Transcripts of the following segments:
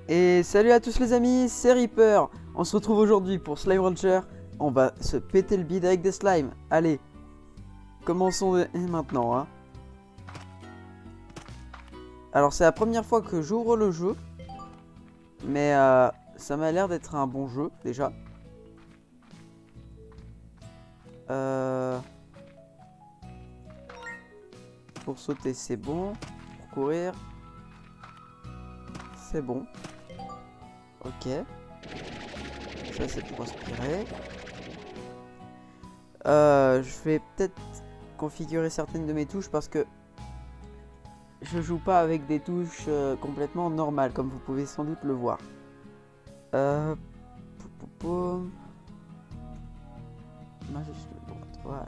Et salut à tous les amis, c'est Reaper. On se retrouve aujourd'hui pour Slime Rancher. On va se péter le bide avec des slimes. Allez, commençons maintenant. Hein. Alors c'est la première fois que j'ouvre le jeu. Mais ça m'a l'air d'être un bon jeu déjà. Pour sauter c'est bon. Pour courir c'est bon. Ok. Ça c'est pour aspirer. Je vais peut-être configurer certaines de mes touches parce que je joue pas avec des touches complètement normales comme vous pouvez sans doute le voir. Majuscule droite, voilà.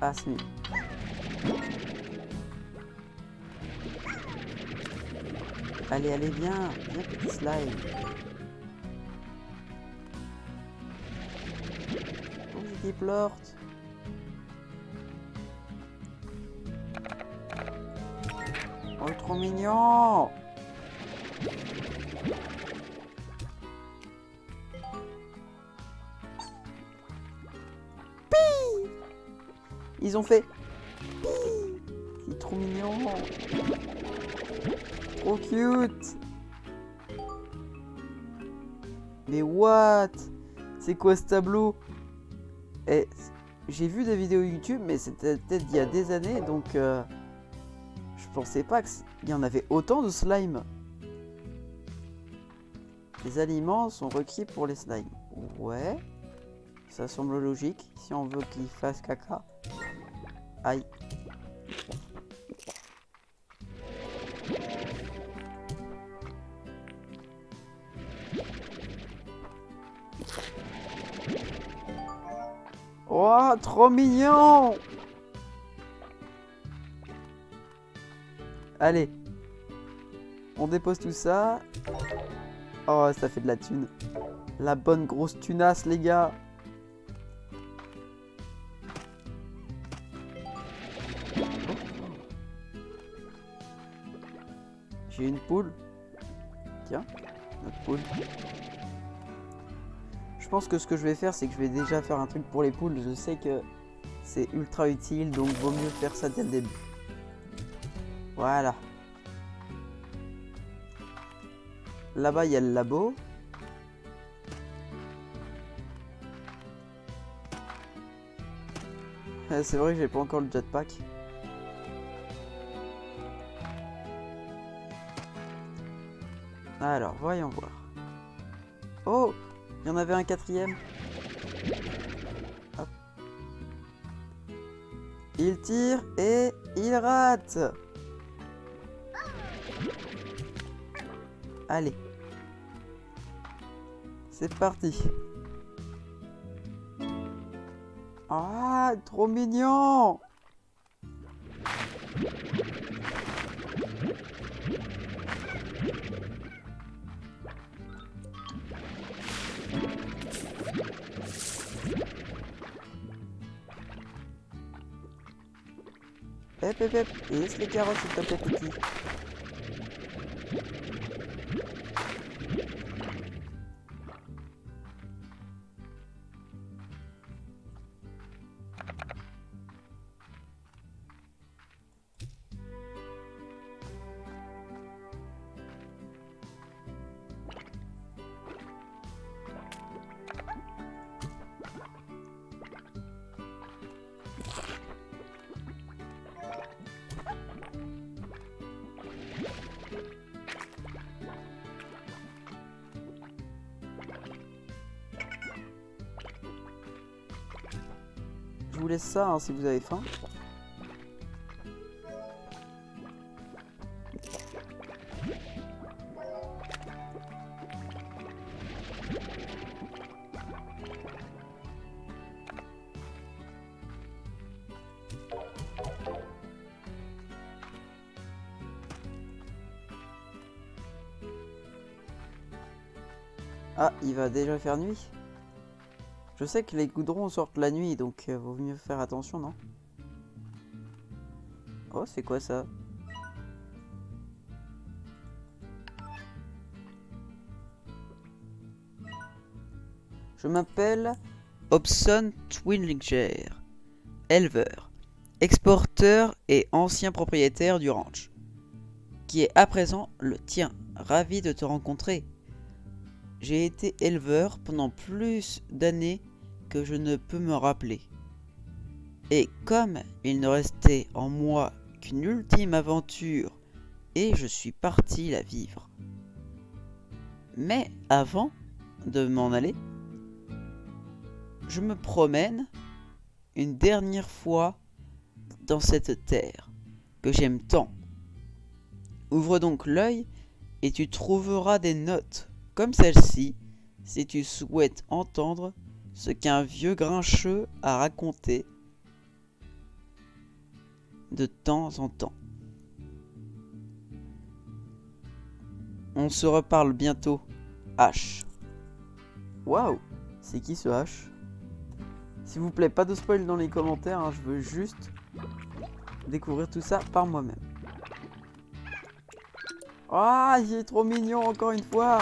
Ah c'est mieux. Allez, allez, viens, viens petit slime. Oh, j'ai des plorts. Oh, trop mignon. Pi. Ils ont fait. Pi. C'est trop mignon. Trop cute. Mais what? C'est quoi ce tableau? Eh, j'ai vu des vidéos YouTube, mais c'était peut-être il y a des années, donc je pensais pas qu'il y en avait autant de slime. Les aliments sont requis pour les slimes. Ouais, ça semble logique. Si on veut qu'ils fassent caca. Aïe. Oh, trop mignon! Allez, on dépose tout ça. Oh, ça fait de la thune. La bonne grosse tunasse, les gars. J'ai une poule. Tiens, notre poule. Je pense que ce que je vais faire, c'est que je vais déjà faire un truc pour les poules. Je sais que c'est ultra utile, donc vaut mieux faire ça dès le début. Voilà. Là-bas, il y a le labo. C'est vrai que j'ai pas encore le jetpack. Alors, voyons voir. Oh, il y en avait un quatrième. Hop. Il tire et il rate. Allez. C'est parti. Ah, trop mignon. Hep, hep, hep. Laisse les carottes, s'il te plaît, petit. Je vous laisse ça hein, si vous avez faim. Ah, il va déjà faire nuit. Je sais que les goudrons sortent la nuit, donc vaut mieux faire attention, non? Oh, c'est quoi ça? Je m'appelle Hobson Twillinger, éleveur, exporteur et ancien propriétaire du ranch, qui est à présent le tien. Ravi de te rencontrer. J'ai été éleveur pendant plus d'années que je ne peux me rappeler. Et comme il ne restait en moi qu'une ultime aventure, et je suis parti la vivre. Mais avant de m'en aller, je me promène une dernière fois dans cette terre que j'aime tant. Ouvre donc l'œil et tu trouveras des notes comme celle-ci si tu souhaites entendre ce qu'un vieux grincheux a raconté de temps en temps. On se reparle bientôt. H. Waouh, c'est qui ce H? S'il vous plaît, pas de spoil dans les commentaires, hein, je veux juste découvrir tout ça par moi-même. Ah, il est trop mignon encore une fois.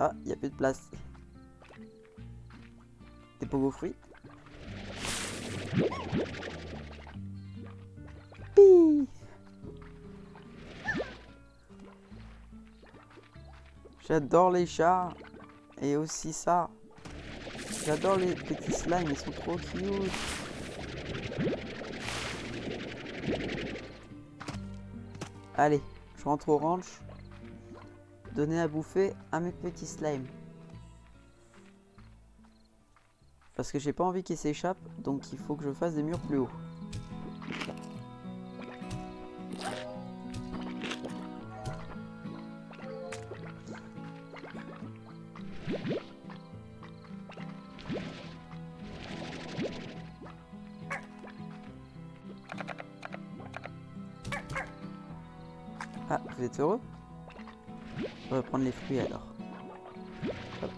Ah, il n'y a plus de place. Des pogo fruits. Pi. J'adore les chats. Et aussi ça. J'adore les petits slimes, ils sont trop cute. Allez, je rentre au ranch. Donner à bouffer à mes petits slimes. Parce que j'ai pas envie qu'ils s'échappent, donc il faut que je fasse des murs plus hauts. Ah, vous êtes heureux? On va prendre les fruits alors. Hop.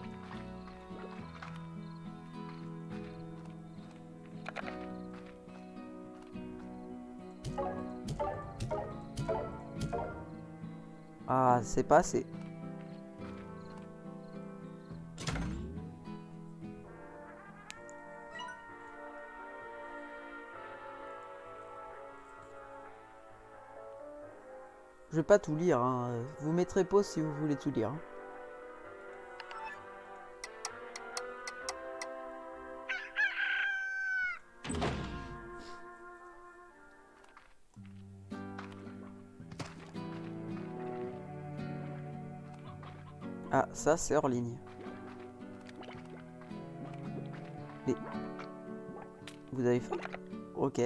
Ah, c'est pas assez. Je vais pas tout lire, hein. Vous mettrez pause si vous voulez tout lire. Hein. Ah, ça c'est hors ligne. Mais... Vous avez faim? Ok.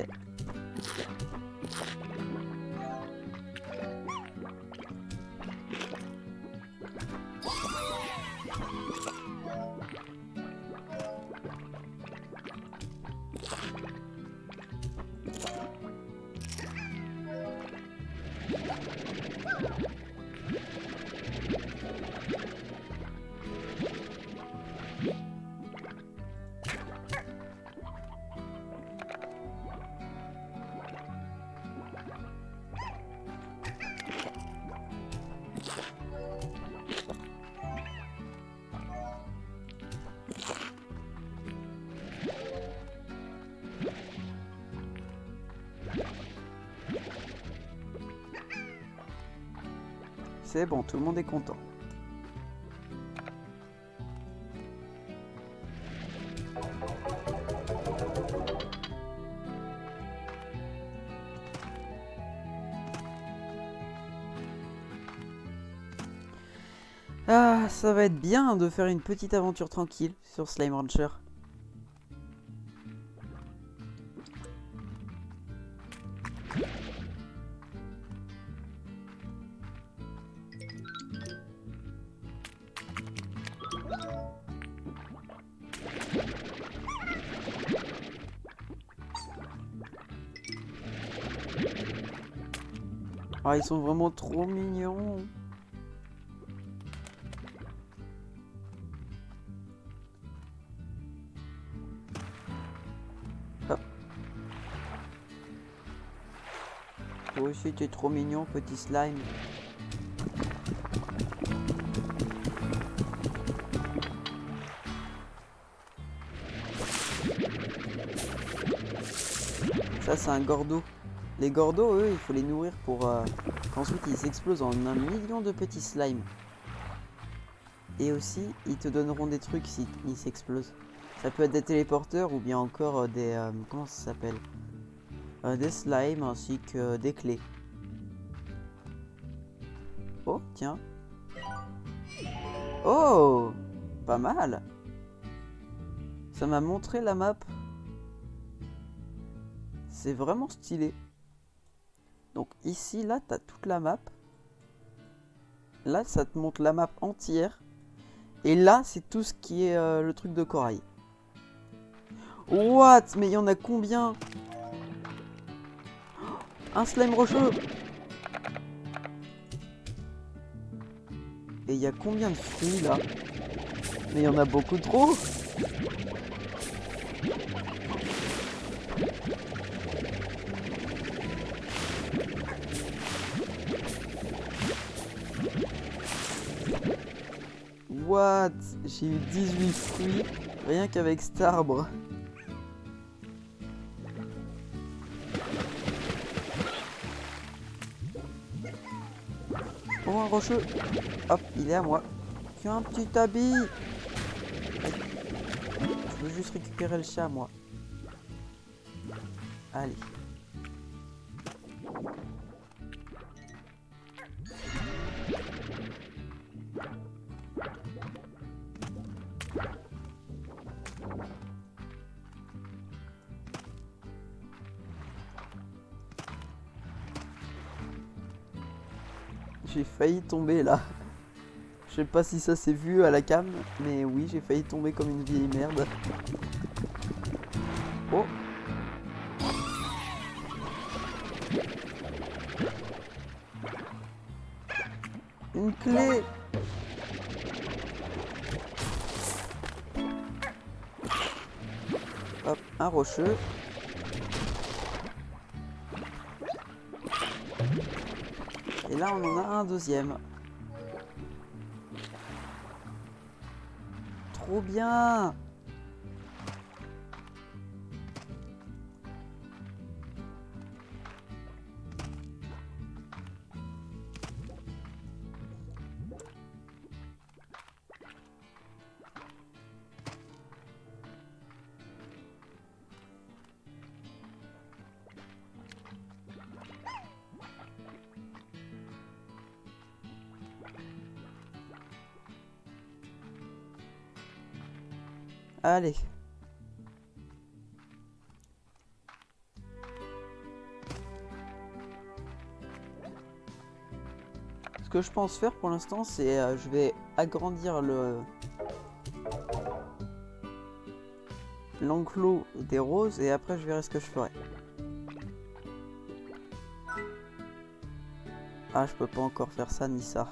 C'est bon, tout le monde est content. Ah, ça va être bien de faire une petite aventure tranquille sur Slime Rancher. Ah, ils sont vraiment trop mignons. Hop. Toi aussi, t'es trop mignon, petit slime. Ça, c'est un gordo. Les gordos, eux, il faut les nourrir pour qu'ensuite ils explosent en 1 million de petits slimes. Et aussi, ils te donneront des trucs si ils s'explosent. Ça peut être des téléporteurs ou bien encore des... comment ça s'appelle, des slimes ainsi que des clés. Oh, tiens. Oh, pas mal. Ça m'a montré la map. C'est vraiment stylé. Donc ici, là, t'as toute la map. Là, ça te montre la map entière. Et là, c'est tout ce qui est le truc de corail. What? Mais il y en a combien? Un slime rocheux. Et il y a combien de fruits là? Mais il y en a beaucoup trop. What? J'ai eu 18 fruits rien qu'avec cet arbre. Oh, un rocheux. Hop, il est à moi. Tiens, petit habit. Je veux juste récupérer le chat, moi. Allez. J'ai failli tomber là. Je sais pas si ça s'est vu à la cam, mais oui, j'ai failli tomber comme une vieille merde. Oh! Une clé! Hop, un rocheux. Et là, on en a un deuxième. Trop bien! Allez. Ce que je pense faire pour l'instant, c'est je vais agrandir l'enclos des roses et après je verrai ce que je ferai. Ah, je peux pas encore faire ça ni ça.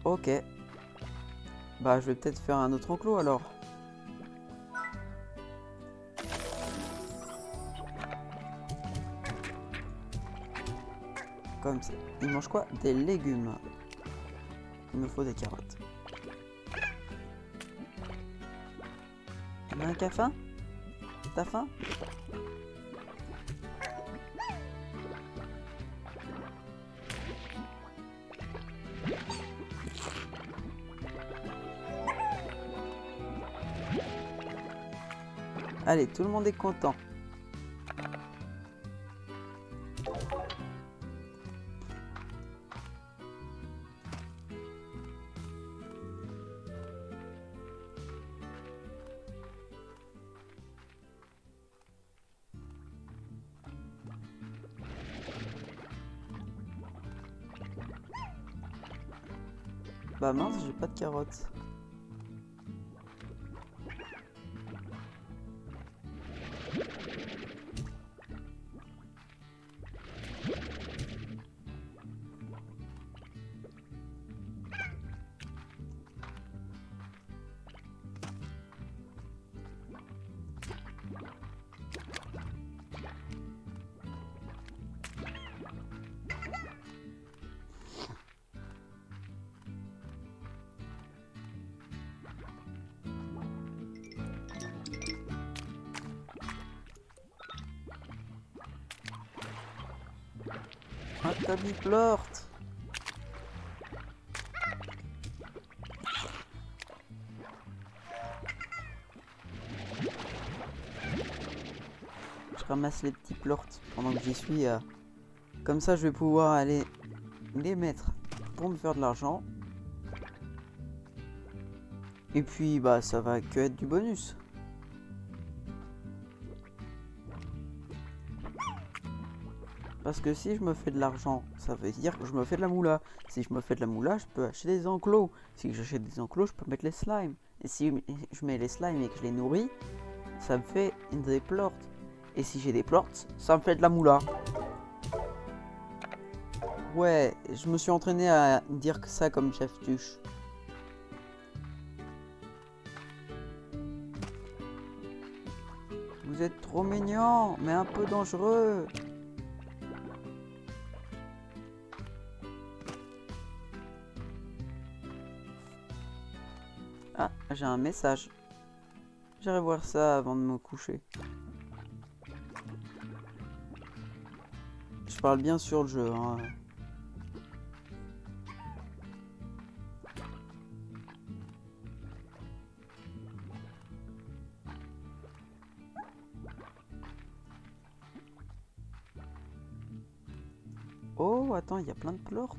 Ok. Bah, je vais peut-être faire un autre enclos alors. Comme ça. Il mange quoi? Des légumes. Il me faut des carottes. On a un qui a faim? T'as faim? Allez, tout le monde est content. Bah mince, j'ai pas de carottes. Un tabi plort. Je ramasse les petits plorts pendant que j'y suis. Comme ça, je vais pouvoir aller les mettre pour me faire de l'argent. Et puis, bah, ça va que être du bonus. Parce que si je me fais de l'argent, ça veut dire que je me fais de la moula. Si je me fais de la moula, je peux acheter des enclos. Si j'achète des enclos, je peux mettre les slimes. Et si je mets les slimes et que je les nourris, ça me fait des plorts. Et si j'ai des plorts, ça me fait de la moula. Ouais, je me suis entraîné à dire que ça comme Chef Tuche. Vous êtes trop mignon, mais un peu dangereux. Ah, j'ai un message. J'irai voir ça avant de me coucher. Je parle bien sur le jeu, hein. Oh, attends, il y a plein de plorts.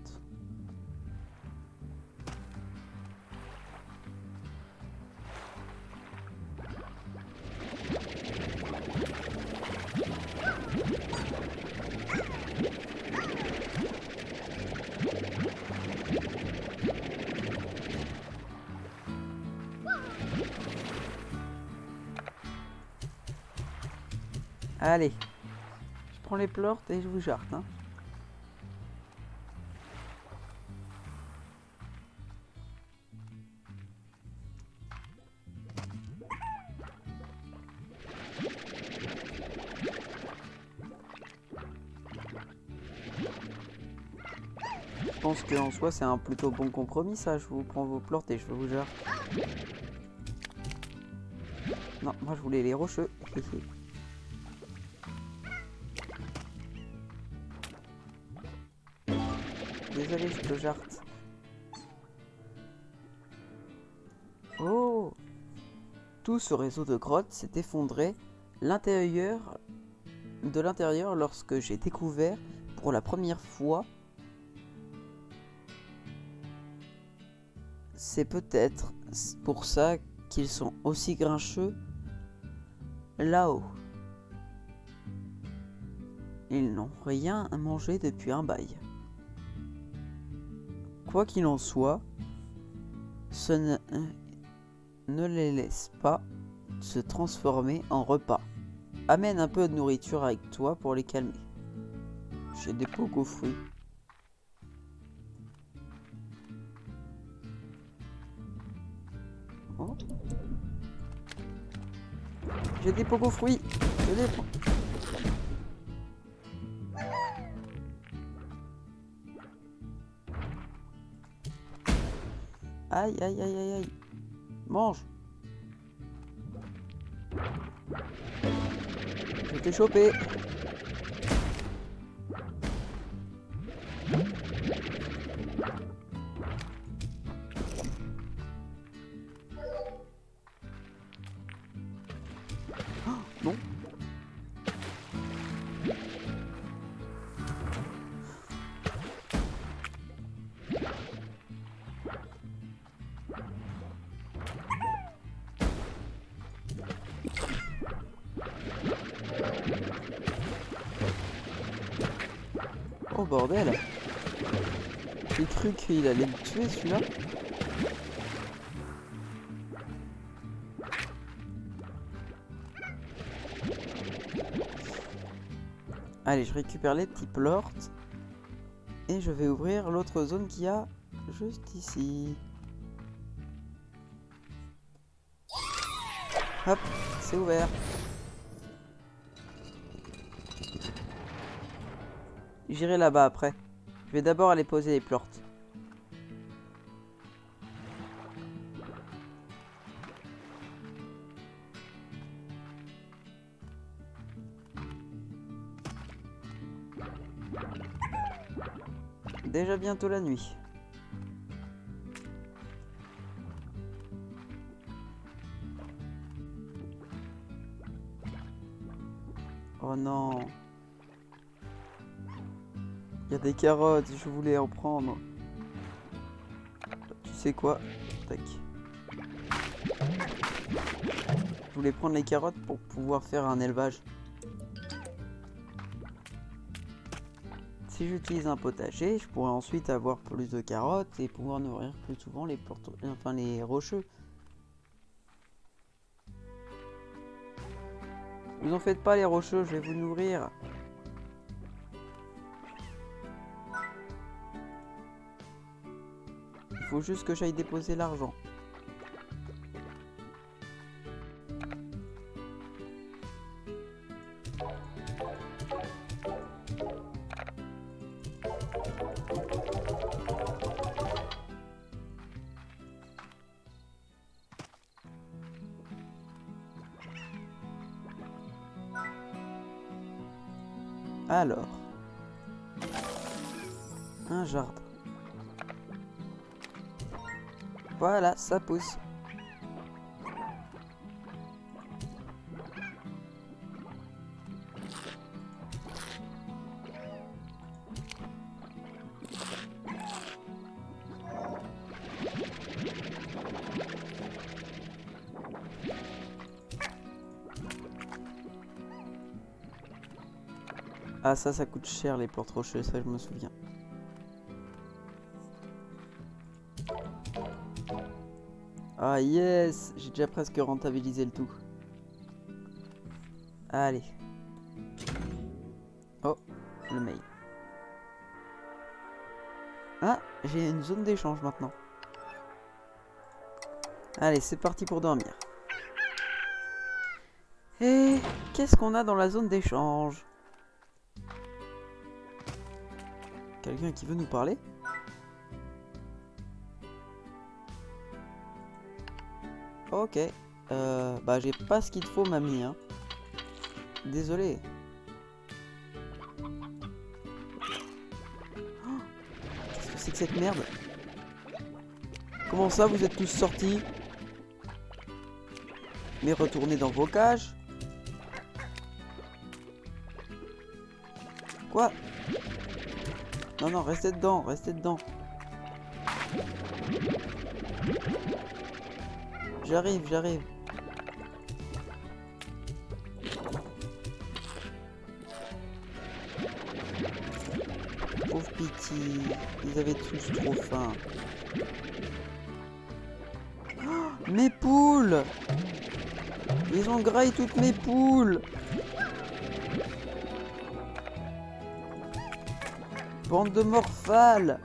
Allez, je prends les plorts et je vous jarte, hein. Je pense qu'en soi c'est un plutôt bon compromis ça, je vous prends vos plorts et je vous jarte. Non, moi je voulais les rocheux. Désolé, je te jarte. Oh! Tout ce réseau de grottes s'est effondré de l'intérieur lorsque j'ai découvert pour la première fois. C'est peut-être pour ça qu'ils sont aussi grincheux là-haut. Ils n'ont rien mangé depuis un bail. Quoi qu'il en soit, ce ne les laisse pas se transformer en repas. Amène un peu de nourriture avec toi pour les calmer. J'ai des pogos fruits. Oh. J'ai des pogos fruits. Je les prends. Aïe, aïe, aïe, aïe, aïe. Mange. Je t'ai chopé. Oh, non. Oh bordel. J'ai cru qu'il allait me tuer celui-là. Allez, je récupère les petits plorts. Et je vais ouvrir l'autre zone qu'il y a juste ici. Hop, c'est ouvert. J'irai là-bas après. Je vais d'abord aller poser les plorts. Déjà bientôt la nuit. Oh non. Il y a des carottes, je voulais en prendre. Tu sais quoi? Tac. Je voulais prendre les carottes pour pouvoir faire un élevage. Si j'utilise un potager, je pourrais ensuite avoir plus de carottes et pouvoir nourrir plus souvent les les rocheux. Vous en faites pas les rocheux, je vais vous nourrir. Il faut juste que j'aille déposer l'argent. Alors, un jardin. Voilà, ça pousse. Ah ça coûte cher les plantes rocheuses, ça je me souviens. Ah yes, j'ai déjà presque rentabilisé le tout. Allez. Oh, le mail. Ah, j'ai une zone d'échange maintenant. Allez, c'est parti pour dormir. Et qu'est-ce qu'on a dans la zone d'échange? Quelqu'un qui veut nous parler? Ok. Bah j'ai pas ce qu'il te faut, mamie, hein. Désolé. Oh, qu'est-ce que c'est que cette merde? Comment ça, vous êtes tous sortis? Mais retournez dans vos cages. Quoi? Non, non, restez dedans, restez dedans. J'arrive, j'arrive. Pauvre Pity, ils avaient tous trop faim. Oh, mes poules! Ils ont graillé toutes mes poules! Bande de morphales!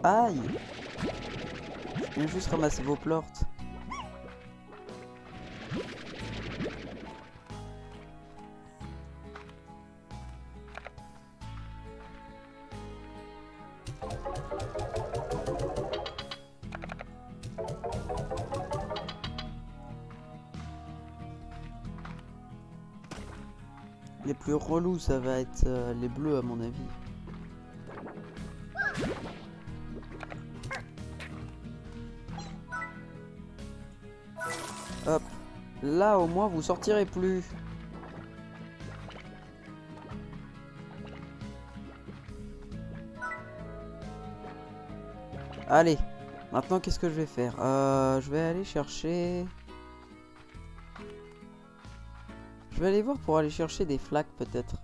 Aïe! Je viens juste ramasser vos plorts. Les plus relous, ça va être les bleus à mon avis. Hop. Là, au moins, vous sortirez plus. Allez. Maintenant, qu'est-ce que je vais faire? Je vais aller chercher... Je vais aller voir pour aller chercher des flaques, peut-être.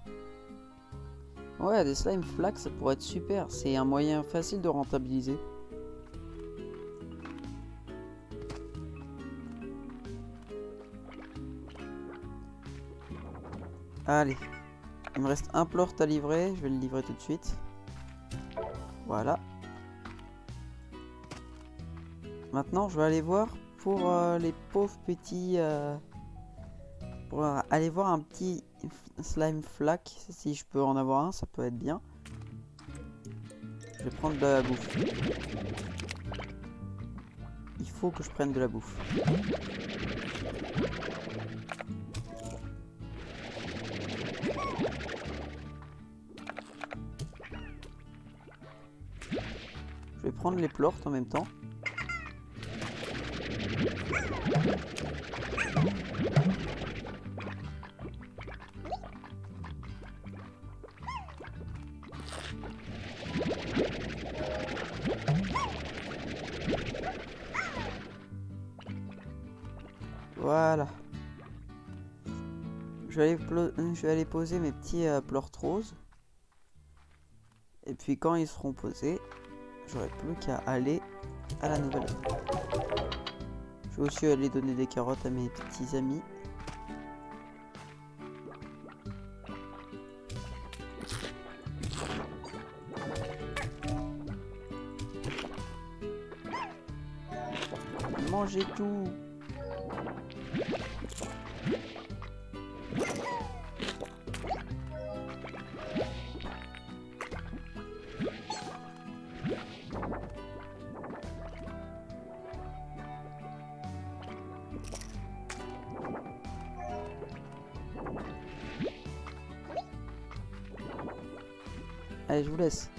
Ouais, Ouais, des slime flax, ça pourrait être super. C'est un moyen facile de rentabiliser. Allez. Il me reste un plort à livrer. Je vais le livrer tout de suite. Voilà. Maintenant, je vais aller voir pour les pauvres petits... pour aller voir un petit slime flack. Si je peux en avoir un, ça peut être bien. Je vais prendre de la bouffe. Il faut que je prenne de la bouffe. Je vais prendre les plorts en même temps. Voilà. Je vais aller poser mes petits plorts roses. Et puis quand ils seront posés, j'aurai plus qu'à aller à la nouvelle. Je vais aussi aller donner des carottes à mes petits amis. Mangez tout. Allez, je vous laisse.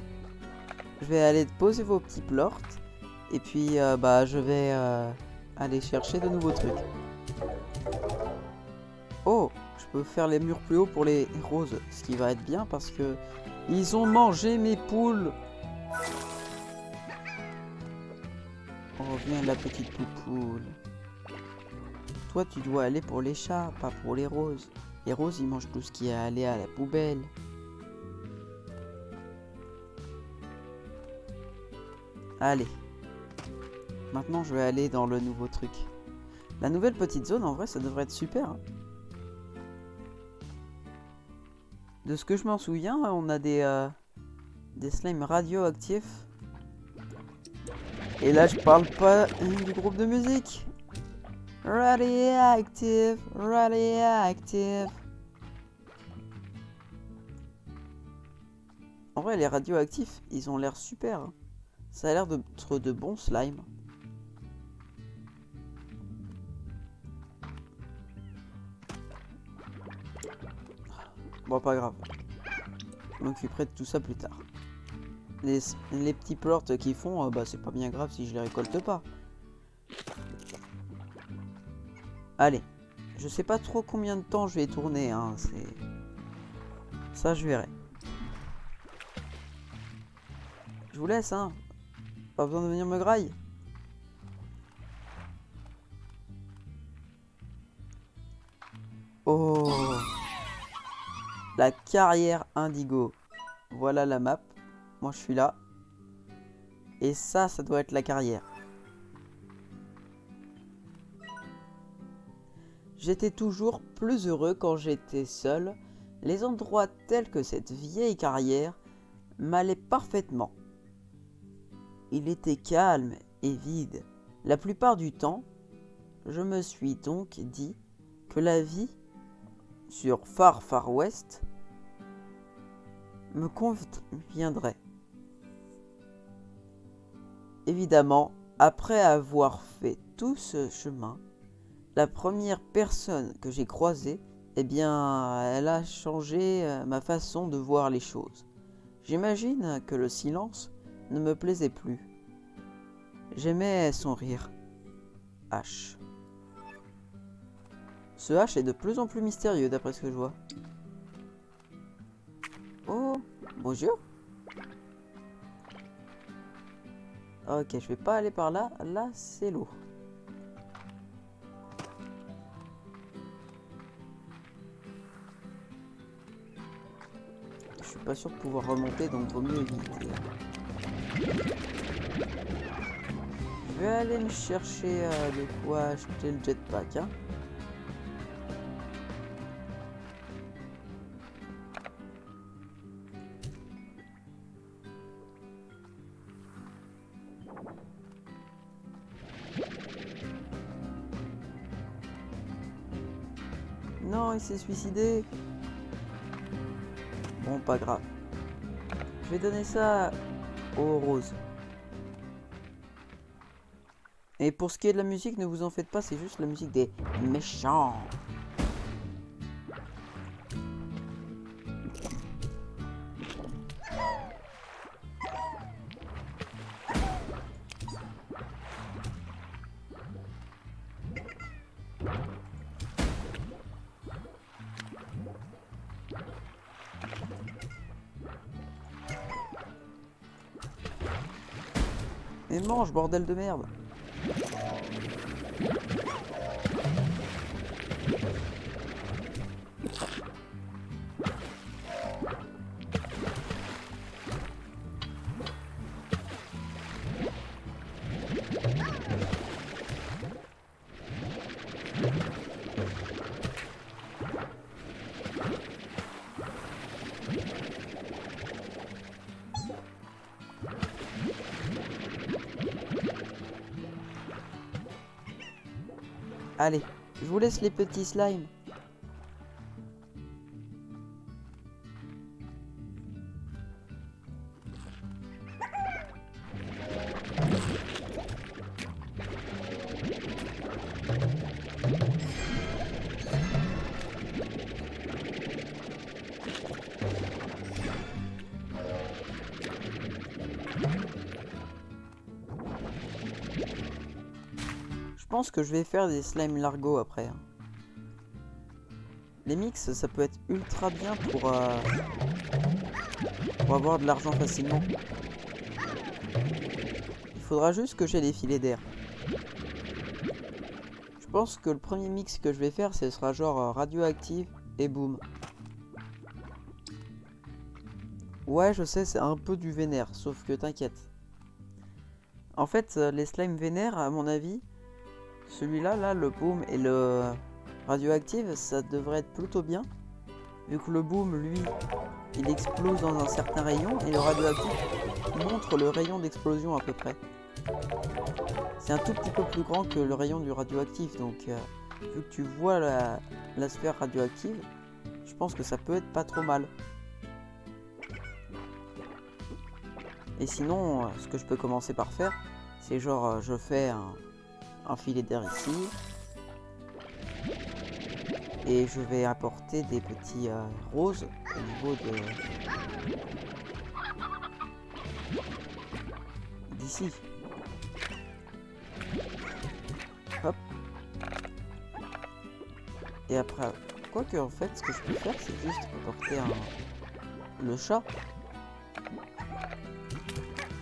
Je vais aller poser vos petits plorts. Et puis, je vais aller chercher de nouveaux trucs. Oh, je peux faire les murs plus hauts pour les roses. Ce qui va être bien parce que ils ont mangé mes poules. Oh, viens la petite poupoule. Toi, tu dois aller pour les chats, pas pour les roses. Les roses, ils mangent tout ce qui est allé à la poubelle. Allez. Maintenant, je vais aller dans le nouveau truc. La nouvelle petite zone, en vrai, ça devrait être super. Hein. De ce que je m'en souviens, on a des slimes radioactifs. Et là, je parle pas du groupe de musique. Radioactive, radioactive. En vrai, les radioactifs, ils ont l'air super. Hein. Ça a l'air d'être de bons slimes. Bon, pas grave. Je m'occuperai de tout ça plus tard. Les petits plorts qu'ils font, c'est pas bien grave si je les récolte pas. Allez. Je sais pas trop combien de temps je vais tourner. Hein, ça, je verrai. Je vous laisse, hein. Pas besoin de venir me grailler. Oh. La carrière indigo. Voilà la map. Moi, je suis là. Et ça doit être la carrière. J'étais toujours plus heureux quand j'étais seul. Les endroits tels que cette vieille carrière m'allaient parfaitement. Il était calme et vide. La plupart du temps, je me suis donc dit que la vie sur Far Far West me conviendrait. Évidemment, après avoir fait tout ce chemin, la première personne que j'ai croisée, eh bien, elle a changé ma façon de voir les choses. J'imagine que le silence ne me plaisait plus. J'aimais son rire. H. Ce H est de plus en plus mystérieux d'après ce que je vois. Oh, bonjour. Ok, je vais pas aller par là. Là, c'est l'eau. Je suis suis pas sûr de pouvoir remonter, donc vaut mieux éviter. Je vais aller me chercher de quoi acheter le jetpack. Hein. Non, il s'est suicidé. Bon, pas grave. Je vais donner ça aux roses. Et pour ce qui est de la musique, ne vous en faites pas, c'est juste la musique des méchants. Mais mange, bordel de merde. Allez, je vous laisse les petits slimes. Je pense que je vais faire des slimes largo après. Hein. Les mix, ça peut être ultra bien pour avoir de l'argent facilement. Il faudra juste que j'ai des filets d'air. Je pense que le premier mix que je vais faire, ce sera genre radioactive et boom. Ouais, je sais, c'est un peu du vénère, sauf que t'inquiète. En fait, les slimes vénères, à mon avis, celui-là, là, le boom et le radioactive, ça devrait être plutôt bien. Vu que le boom, lui, il explose dans un certain rayon et le radioactif montre le rayon d'explosion à peu près. C'est un tout petit peu plus grand que le rayon du radioactif, donc vu que tu vois la sphère radioactive, je pense que ça peut être pas trop mal. Et sinon, ce que je peux commencer par faire, c'est genre je fais un filet d'air ici. Et je vais apporter des petits roses au niveau d'ici. Hop. Et après, quoique en fait, ce que je peux faire, c'est juste apporter le chat.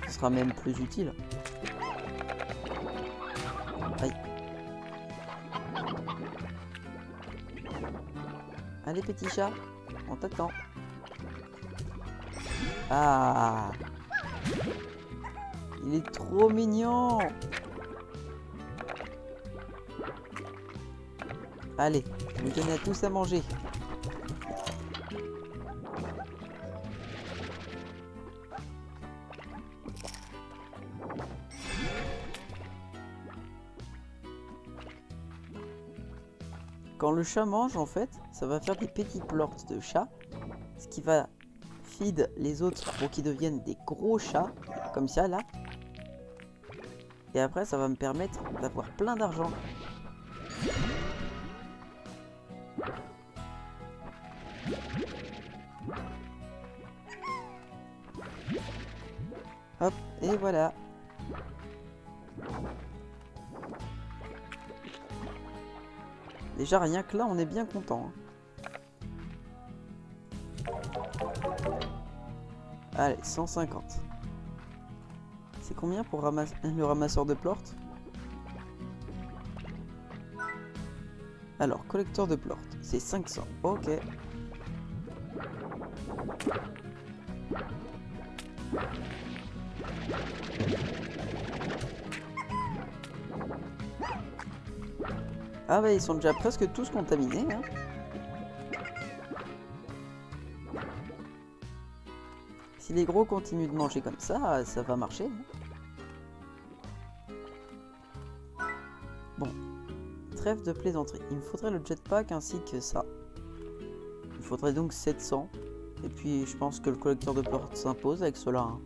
Ce sera même plus utile. Aïe. Allez petit chat, on t'attend. Ah, il est trop mignon. Allez, vous donnez à tous à manger. Quand le chat mange, en fait, ça va faire des petits plorts de chat, ce qui va feed les autres pour qu'ils deviennent des gros chats, comme ça, là. Et après, ça va me permettre d'avoir plein d'argent. Hop, et voilà. Déjà, rien que là, on est bien content. Allez, 150. C'est combien pour le ramasseur de plorts? Alors, collecteur de plorts, c'est 500. Ok. Ah bah ils sont déjà presque tous contaminés, hein. Si les gros continuent de manger comme ça va marcher, hein. Bon, trêve de plaisanterie. Il me faudrait le jetpack ainsi que ça. Il faudrait donc 700. Et puis je pense que le collecteur de pleurs s'impose avec cela, hein.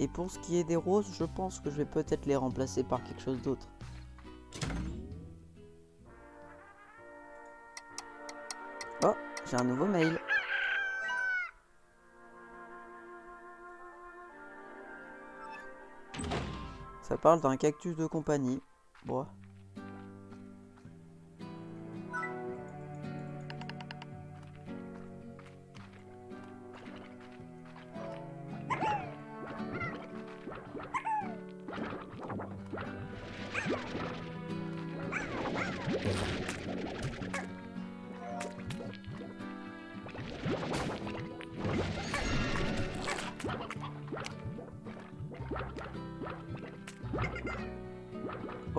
Et pour ce qui est des roses, je pense que je vais peut-être les remplacer par quelque chose d'autre. Oh, j'ai un nouveau mail. Ça parle d'un cactus de compagnie. Bon.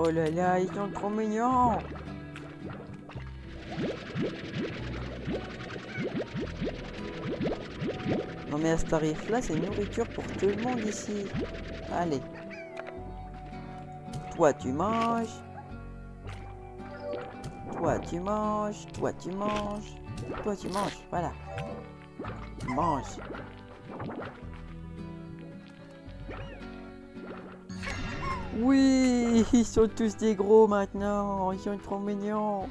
Oh là là, ils sont trop mignons. Non mais à ce tarif-là, c'est nourriture pour tout le monde ici. Allez. Toi tu manges. Toi tu manges. Toi tu manges. Toi tu manges. Voilà. Mange. Oui, ils sont tous des gros maintenant. Ils sont trop mignons.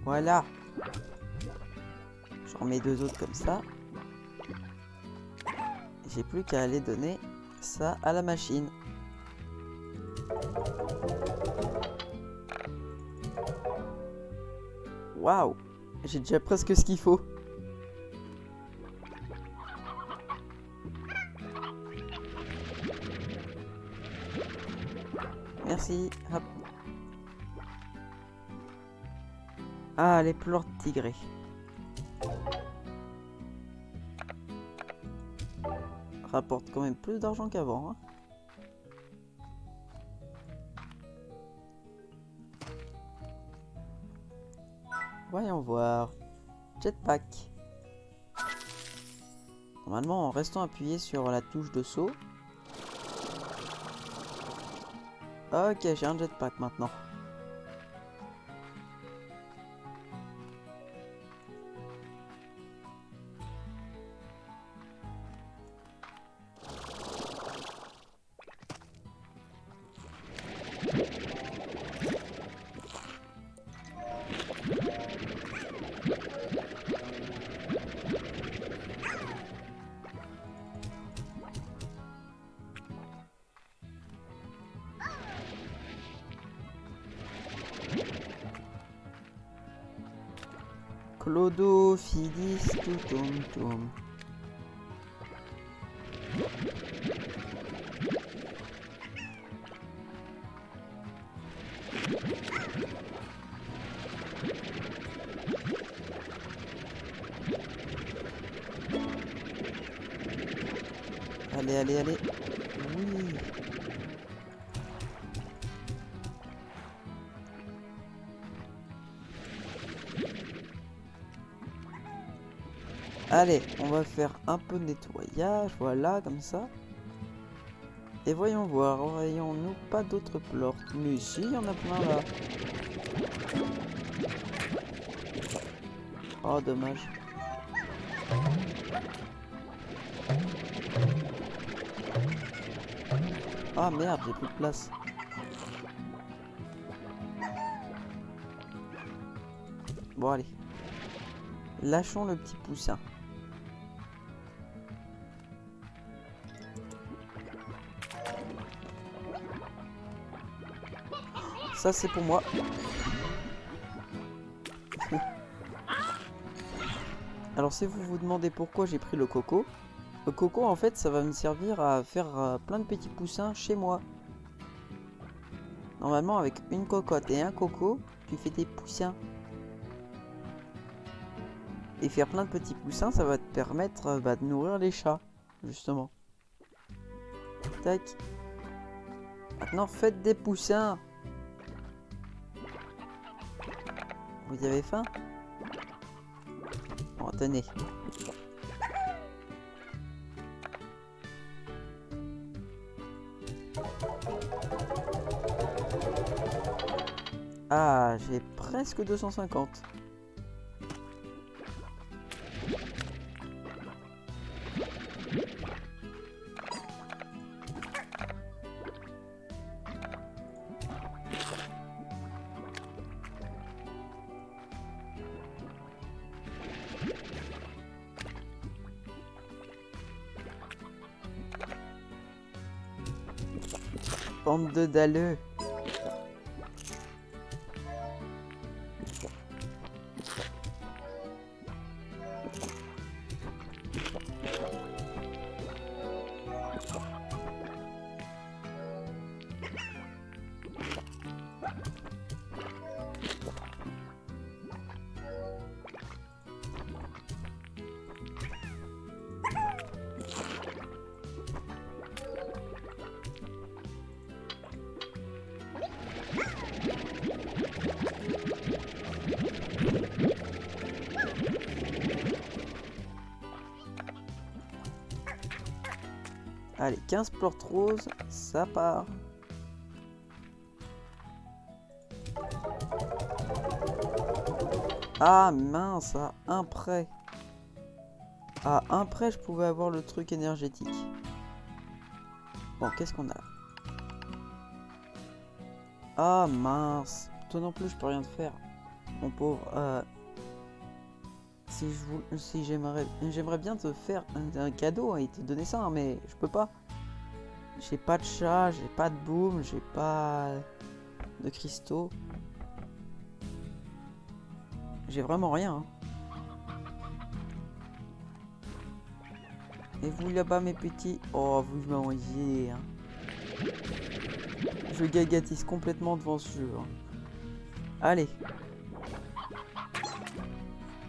Voilà. J'en mets deux autres comme ça. J'ai plus qu'à aller donner ça à la machine. Waouh! J'ai déjà presque ce qu'il faut. Merci. Hop. Ah, les pleurs de tigré. Rapporte quand même plus d'argent qu'avant, hein. Voyons voir. Jetpack. Normalement, en restant appuyé sur la touche de saut. Ok, j'ai un jetpack maintenant. Clodo, Fidis, Toutoum, Toum. Allez, allez, allez. Oui. Allez, on va faire un peu de nettoyage, voilà, comme ça. Et voyons voir, voyons-nous pas d'autres plortes? Mais si, il y en a plein là. Oh, dommage. Ah merde, j'ai plus de place. Bon, allez. Lâchons le petit poussin. Ça, c'est pour moi. Alors si vous vous demandez pourquoi j'ai pris le coco en fait ça va me servir à faire plein de petits poussins chez moi. Normalement avec une cocotte et un coco, tu fais des poussins. Et faire plein de petits poussins, ça va te permettre de nourrir les chats, justement. Tac. Maintenant faites des poussins. Vous y avez faim? Bon, tenez. Ah, j'ai presque 250. Bande de dalleux. Allez, 15 plantes roses, ça part. Ah mince, à un prêt. À un prêt, je pouvais avoir le truc énergétique. Bon, qu'est-ce qu'on a? Ah mince. Toi non plus, je peux rien te faire. Mon pauvre. Si j'aimerais bien te faire un cadeau et te donner ça, hein, mais je peux pas. J'ai pas de chat, j'ai pas de boom, j'ai pas de cristaux. J'ai vraiment rien. Hein. Et vous là-bas mes petits, oh vous mangez. Hein. Je gagatise complètement devant ce jeu. Hein. Allez.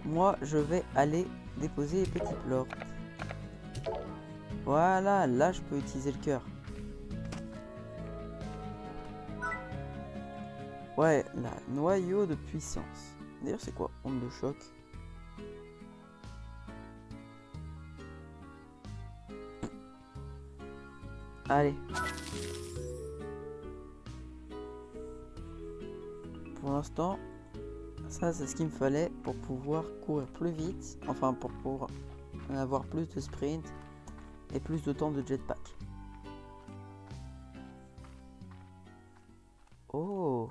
Moi je vais aller déposer les petits plorts. Voilà, là je peux utiliser le cœur. Ouais, la noyau de puissance. D'ailleurs c'est quoi? Onde de choc. Allez. Pour l'instant, ça c'est ce qu'il me fallait pour pouvoir courir plus vite. Enfin pour avoir plus de sprint et plus de temps de jetpack. Oh.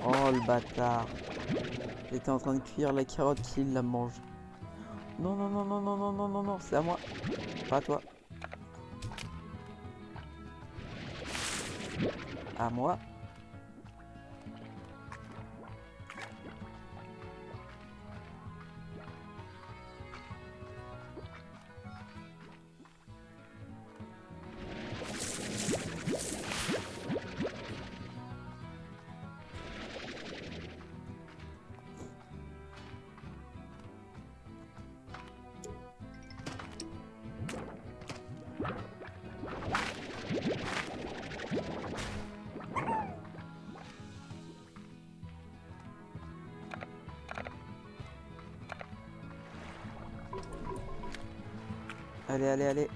Oh le bâtard. J'étais en train de cuire la carotte qu'il la mange. Non, non, non, non, non, non, non, non, non, c'est à moi. Pas à toi. À moi. Allez, allez, allez.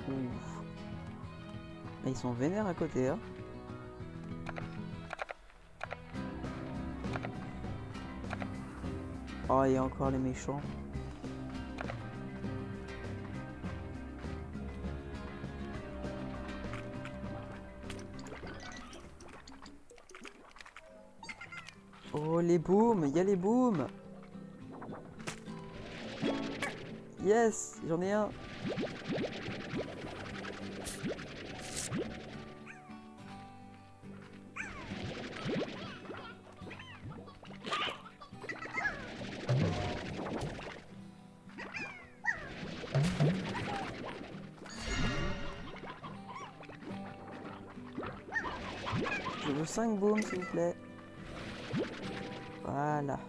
Ouf. Ils sont vénères à côté, hein. Oh, il y a encore les méchants. Oh, les booms, il y a les booms. Yes, j'en ai un. Je veux 5 booms, s'il vous plaît. Voilà.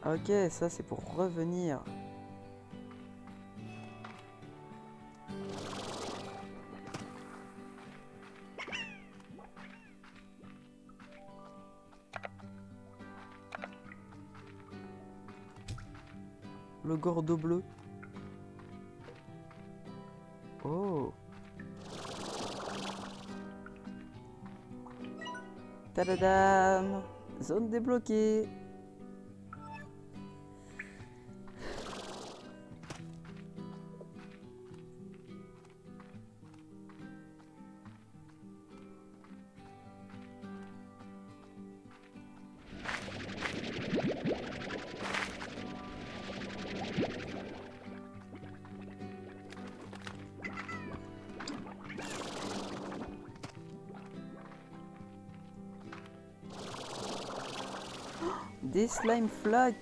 Ok, ça c'est pour revenir. Le gordo bleu. Oh. Tadadam. Zone débloquée. Des slime flaques.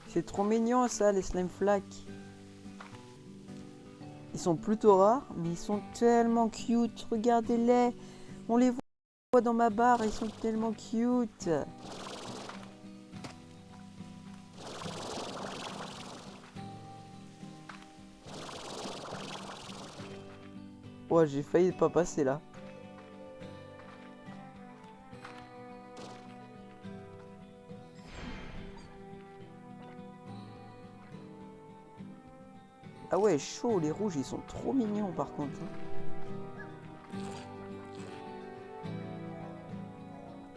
C'est trop mignon ça, les slime flaques. Ils sont plutôt rares, mais ils sont tellement cute. Regardez-les. On les voit dans ma barre, ils sont tellement cute. Ouais, j'ai failli pas passer là. Ah ouais, chaud, les rouges, ils sont trop mignons par contre.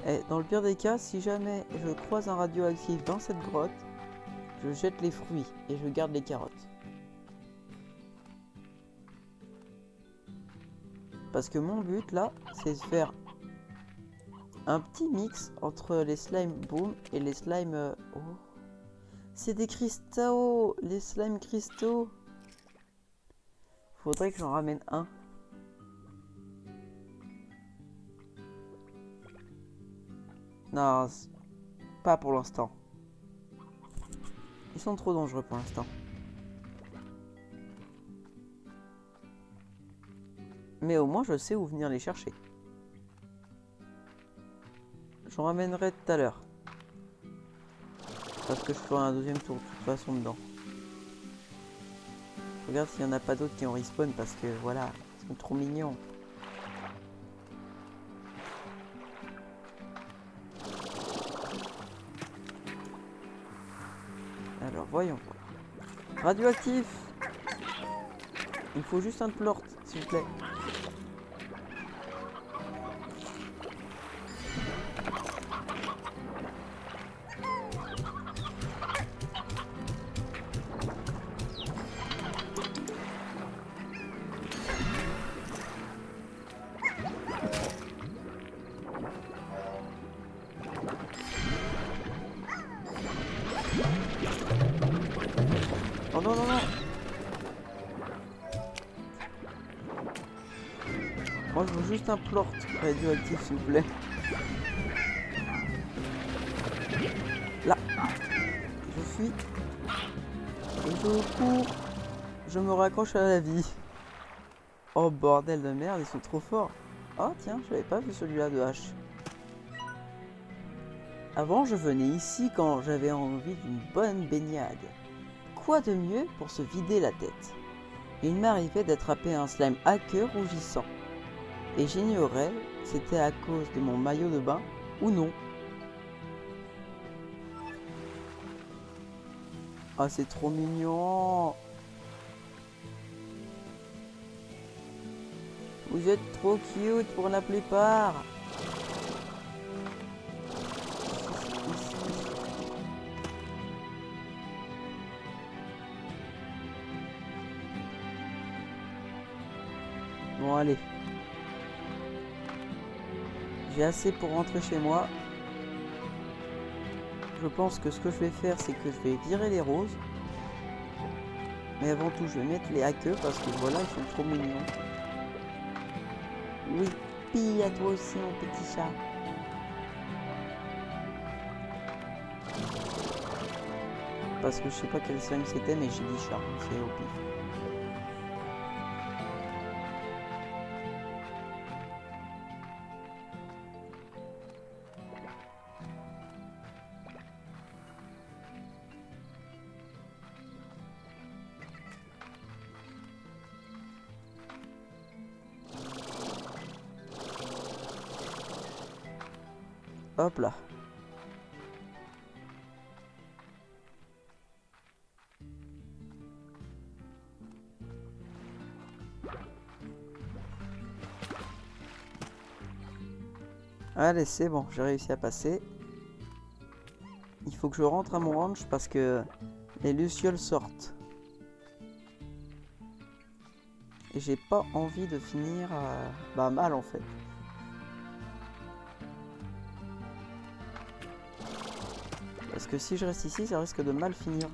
Et dans le pire des cas, si jamais je croise un radioactif dans cette grotte, je jette les fruits et je garde les carottes. Parce que mon but là, c'est de faire un petit mix entre les slime boom et les slime... Oh. C'est des cristaux, les slime cristaux. Faudrait que j'en ramène un. Non, pas pour l'instant. Ils sont trop dangereux pour l'instant. Mais au moins je sais où venir les chercher. J'en ramènerai tout à l'heure. Parce que je ferai un deuxième tour de toute façon dedans. Je regarde s'il n'y en a pas d'autres qui ont respawn parce que voilà, ils sont trop mignons. Alors voyons voir. Radioactif. Il faut juste un plort, s'il vous plaît. Oh non, non, non. Moi, je veux juste un plort radioactif, s'il vous plaît. Là. Je fuis. Et je cours. Je me raccroche à la vie. Oh, bordel de merde, ils sont trop forts. Oh, tiens, je l'avais pas vu celui-là de hache. Avant, je venais ici quand j'avais envie d'une bonne baignade. Quoi de mieux pour se vider la tête? Il m'arrivait d'attraper un slime hacker rougissant. Et j'ignorais si c'était à cause de mon maillot de bain ou non. Ah, c'est trop mignon! Vous êtes trop cute pour la plupart! Bon, allez. J'ai assez pour rentrer chez moi. Je pense que ce que je vais faire, c'est que je vais virer les roses. Mais avant tout, je vais mettre les haqueux parce que voilà, ils sont trop mignons. Oui, pis à toi aussi, mon petit chat. Parce que je sais pas quel slime c'était, mais j'ai dit chat, c'est au pif. Hop là. Allez, c'est bon, j'ai réussi à passer. Il faut que je rentre à mon ranch parce que les lucioles sortent. Et j'ai pas envie de finir mal en fait. Parce que si je reste ici, ça risque de mal finir.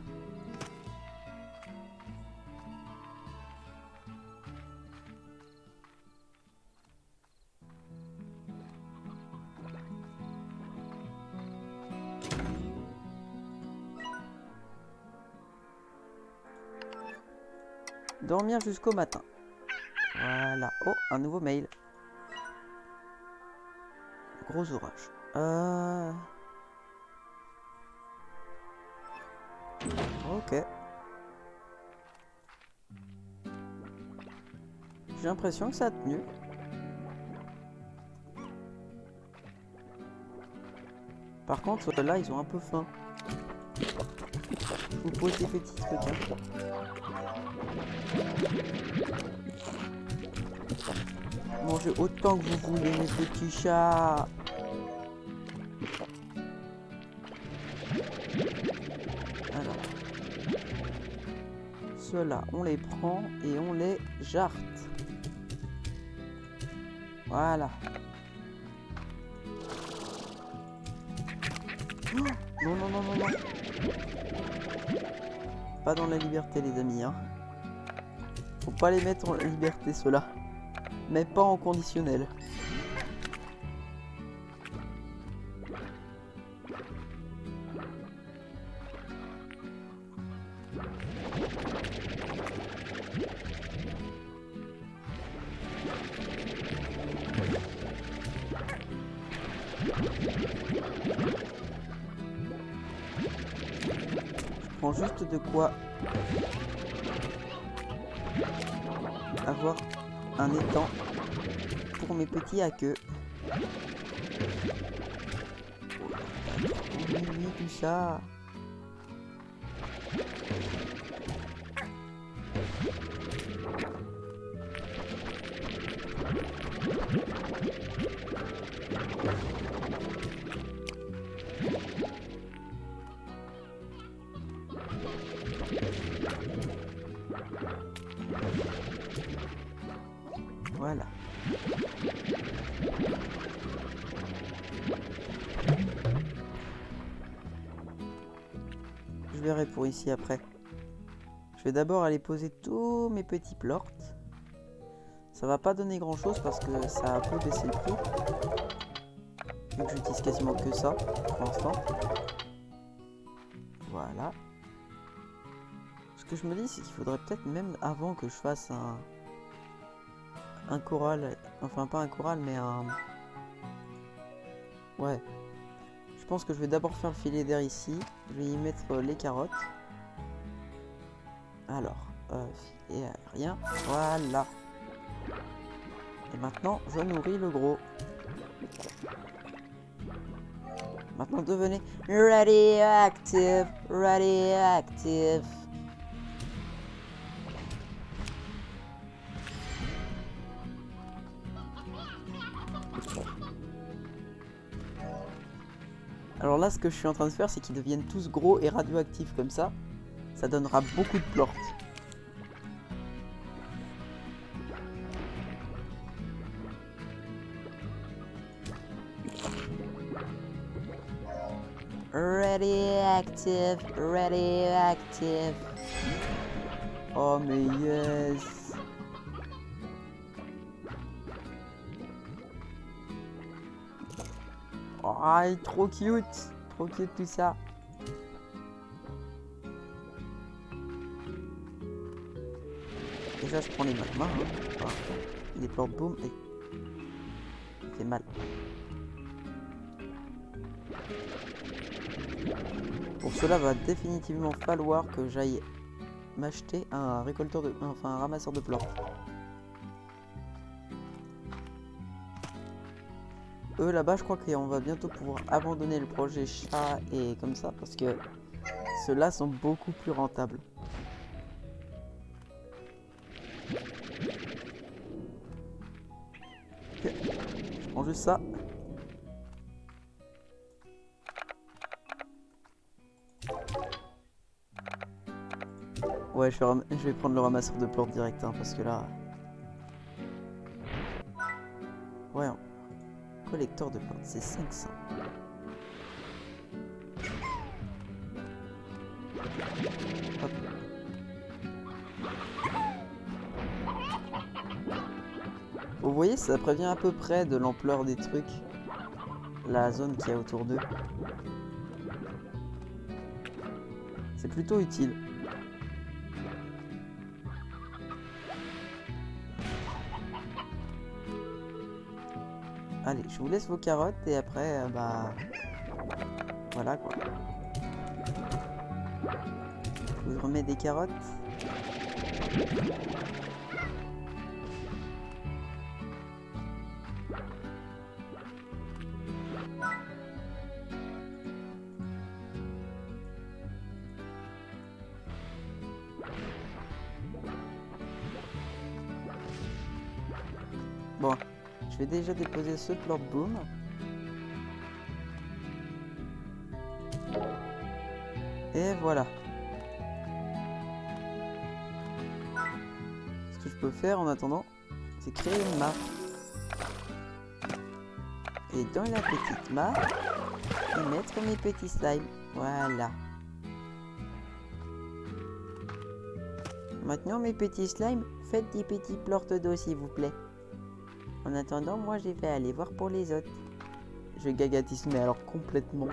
Dormir jusqu'au matin. Voilà. Oh, un nouveau mail. Gros orage. Ok. J'ai l'impression que ça a tenu. Par contre, là, ils ont un peu faim. Je vous pose des petits trucs. Hein. Mangez autant que vous voulez, mes petits chats. Alors. Ceux-là, on les prend et on les jarte. Voilà. Oh non, non, non, non, non. Pas dans la liberté, les amis. Hein. Faut pas les mettre en liberté, ceux-là. Mais pas en conditionnel. Je prends juste de quoi avoir un étang pour mes petits à queue. Oui, tout ça. Voilà. Je verrai pour ici après. Je vais d'abord aller poser tous mes petits plorts. Ça va pas donner grand chose parce que ça a un peu baissé le prix. Vu que j'utilise quasiment que ça pour l'instant. Voilà. Ce que je me dis, c'est qu'il faudrait peut-être même avant que je fasse un corral. Enfin, pas un corral, mais un... Ouais. Je pense que je vais d'abord faire le filet d'air ici. Je vais y mettre les carottes. Alors, filet aérien. Voilà. Et maintenant, je nourris le gros. Maintenant, devenez radioactive. Radioactive. Alors là, ce que je suis en train de faire, c'est qu'ils deviennent tous gros et radioactifs comme ça. Ça donnera beaucoup de plorts. Radioactive, radioactive. Oh mais yes. Oh, trop cute tout ça. Déjà je prends les magmas, hein. Enfin, les plantes boom et ça fait mal. Pour cela va définitivement falloir que j'aille m'acheter un récolteur de... enfin un ramasseur de plantes. Eux là-bas je crois qu'on va bientôt pouvoir abandonner le projet chat et comme ça parce que ceux-là sont beaucoup plus rentables. Ok, je prends juste ça. Ouais, je vais prendre le ramasseur de plantes direct, hein, parce que là... Ouais, collecteur de plantes, c'est 500. Hop. Vous voyez, ça prévient à peu près de l'ampleur des trucs. La zone qu'il y a autour d'eux. C'est plutôt utile. Allez, je vous laisse vos carottes et après, bah... Voilà quoi. Je vous remets des carottes. Bon, je vais déjà déposer ce plant boom. Et voilà. Ce que je peux faire en attendant, c'est créer une mare. Et dans la petite mare, y mettre mes petits slimes. Voilà. Maintenant mes petits slimes, faites des petits plortes d'eau s'il vous plaît. En attendant, moi je vais aller voir pour les autres. Je gagatisse mais alors complètement.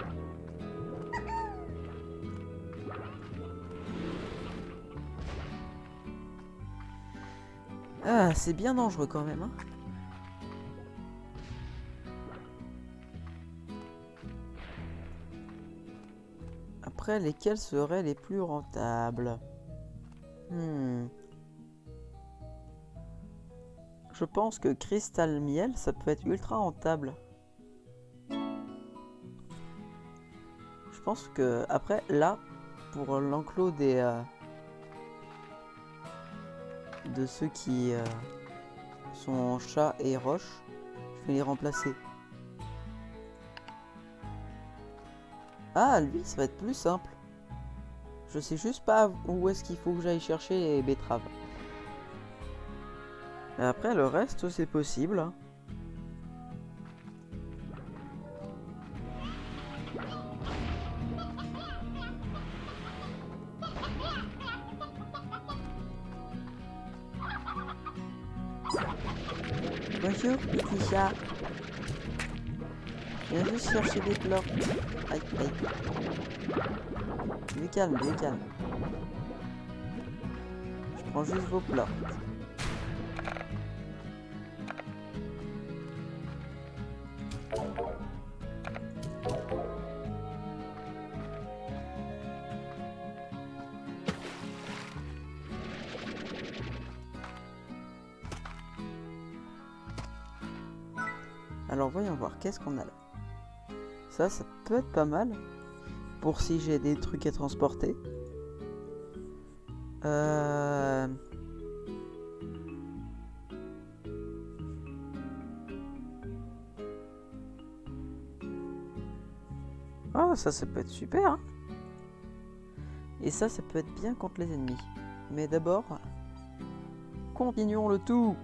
Ah, c'est bien dangereux quand même, hein. Après, lesquels seraient les plus rentables? Je pense que Cristal Miel, ça peut être ultra rentable. Je pense que, après, là, pour l'enclos des... de ceux qui sont chat et roche, je vais les remplacer. Ah, lui, ça va être plus simple. Je sais juste pas où est-ce qu'il faut que j'aille chercher les betteraves. Et après, le reste, c'est possible. Hein. Bonjour, petit chat. Je viens juste chercher des plantes. Aïe, aïe. Du calme, du calme. Je prends juste vos plantes. Alors voyons voir, qu'est-ce qu'on a là? Ça peut être pas mal. Pour si j'ai des trucs à transporter. Oh, ça peut être super. Hein. Et ça peut être bien contre les ennemis. Mais d'abord, continuons le tout.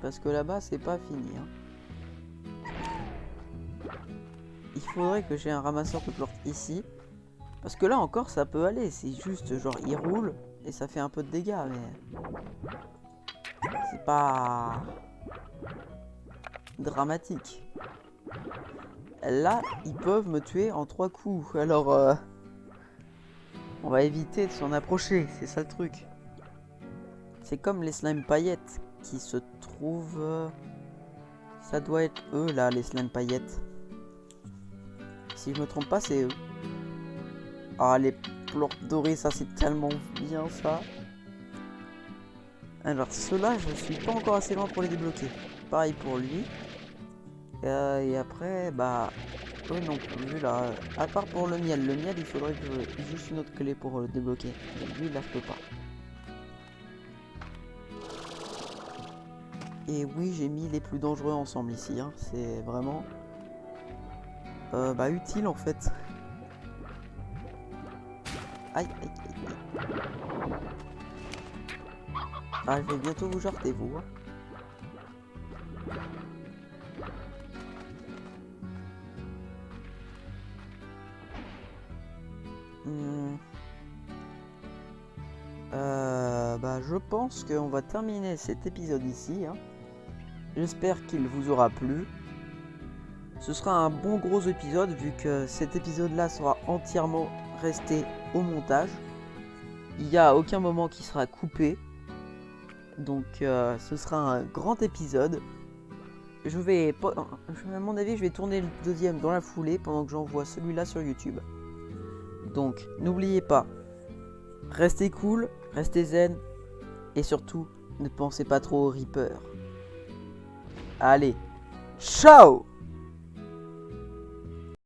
Parce que là-bas, c'est pas fini. Hein. Il faudrait que j'ai un ramasseur de plantes ici. Parce que là encore ça peut aller, c'est juste genre il roule et ça fait un peu de dégâts, mais c'est pas dramatique. Là ils peuvent me tuer en 3 coups, alors on va éviter de s'en approcher, c'est ça le truc. C'est comme les slime paillettes qui se trouvent... Ça doit être eux là, les slime paillettes. Si je me trompe pas, c'est eux. Ah, les plantes dorées, ça c'est tellement bien ça. Alors ceux-là, je suis pas encore assez loin pour les débloquer. Pareil pour lui. Et après, bah... eux non plus là. À part pour le miel. Le miel, il faudrait que je juste une autre clé pour le débloquer. Et lui, là, je peux pas. Et oui, j'ai mis les plus dangereux ensemble ici. Hein. C'est vraiment... utile en fait. Aïe, aïe, aïe, aïe. Ah, je vais bientôt vous jarter, vous. Hein. Je pense qu'on va terminer cet épisode ici. Hein. J'espère qu'il vous aura plu. Ce sera un bon gros épisode vu que cet épisode-là sera entièrement resté au montage. Il n'y a aucun moment qui sera coupé. Donc ce sera un grand épisode. À mon avis, je vais tourner le deuxième dans la foulée pendant que j'envoie celui-là sur YouTube. Donc n'oubliez pas, restez cool, restez zen. Et surtout, ne pensez pas trop au Reaper. Allez, ciao!